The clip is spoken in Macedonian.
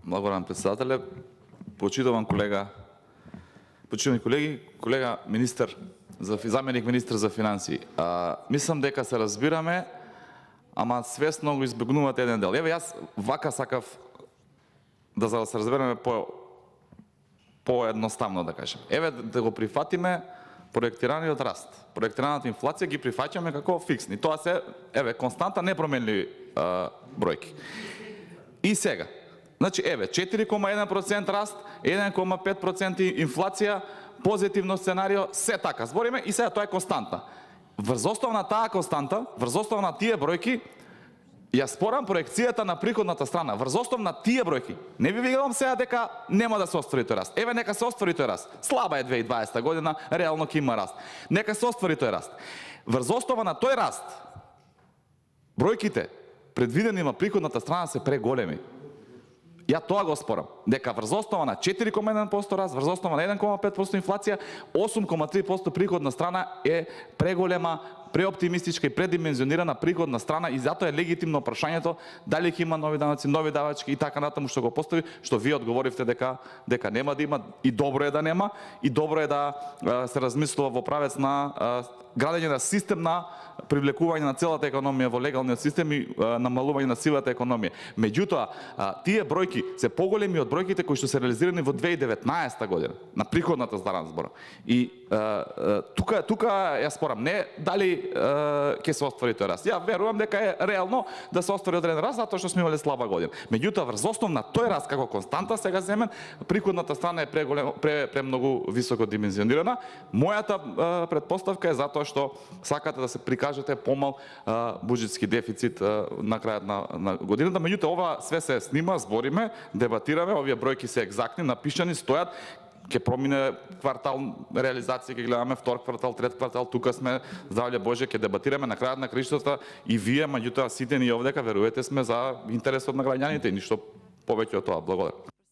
Благодарам, председателе. Почитувам колега, почитувани колеги, колега министр, заменик министр за финансии. Мислам дека се разбираме, ама свесно го избегнувате еден дел. Еве јас вака сакав да се разбереме по-едноставно да кажем. Еве да го прифатиме проектираниот раст. Проектираната инфлација ги прифаќаме како фиксни. Тоа се константа, непроменливи бројки. И сега, значи 4,1% раст, 1,5% инфлација, позитивно сценарио, се така збориме и сега тоа е константа. Врз основа на таа константа, врз основа на тие бројки, ја спорам проекцијата на приходната страна, врз основа на тие бројки. Не ви викам сега дека нема да се оствари тој раст. Еве нека се оствари тој раст. Слаба е 2020 година, реално ќе има раст. Нека се оствари тој раст. Врз основа на тој раст, бројките предвидени на приходната страна се преголеми. Ја тоа го спорам, дека врз основа на 4,1% раст, врз основа на 1,5% инфлација, 8,3% приходна страна е преголема, преоптимистичка и предимензионирана приходна страна и затоа е легитимно прашањето дали ќе има нови данъци, нови давачки и така натаму што го постави, што вие одговоривте дека нема да има и добро е да нема и добро е да се размислува во правец на градење на систем на привлекување на целата економија во легалниот систем и намалување на сивата економија. Меѓутоа, тие бројки се поголеми од бројките кои што се реализирани во 2019 година на приходната страна зборам. И тука ја спорам, не дали ќе се оствари тој раст. Ја верувам дека е реално да се оствари одреден раст затоа што сме имале слаба година. Меѓутоа, врз основ на тој раст како константа сега земен, приходната страна е премногу високо димензионирана. Мојата претпоставка е затоа што сакате да се прикажете помал буџетски дефицит на крајот на годината. Меѓутоа, ова све се снима, збориме, дебатираме, овие бројки се екзактни, напишани, стојат. Ќе промине квартал реализација, ќе гледаме втор квартал, трет квартал, тука сме, здравје Боже, ќе дебатираме на крајот на краиштата и вие, меѓутоа сите ние овдека верувате сме за интересот на граѓаните и ништо повеќе од тоа. Благодарам.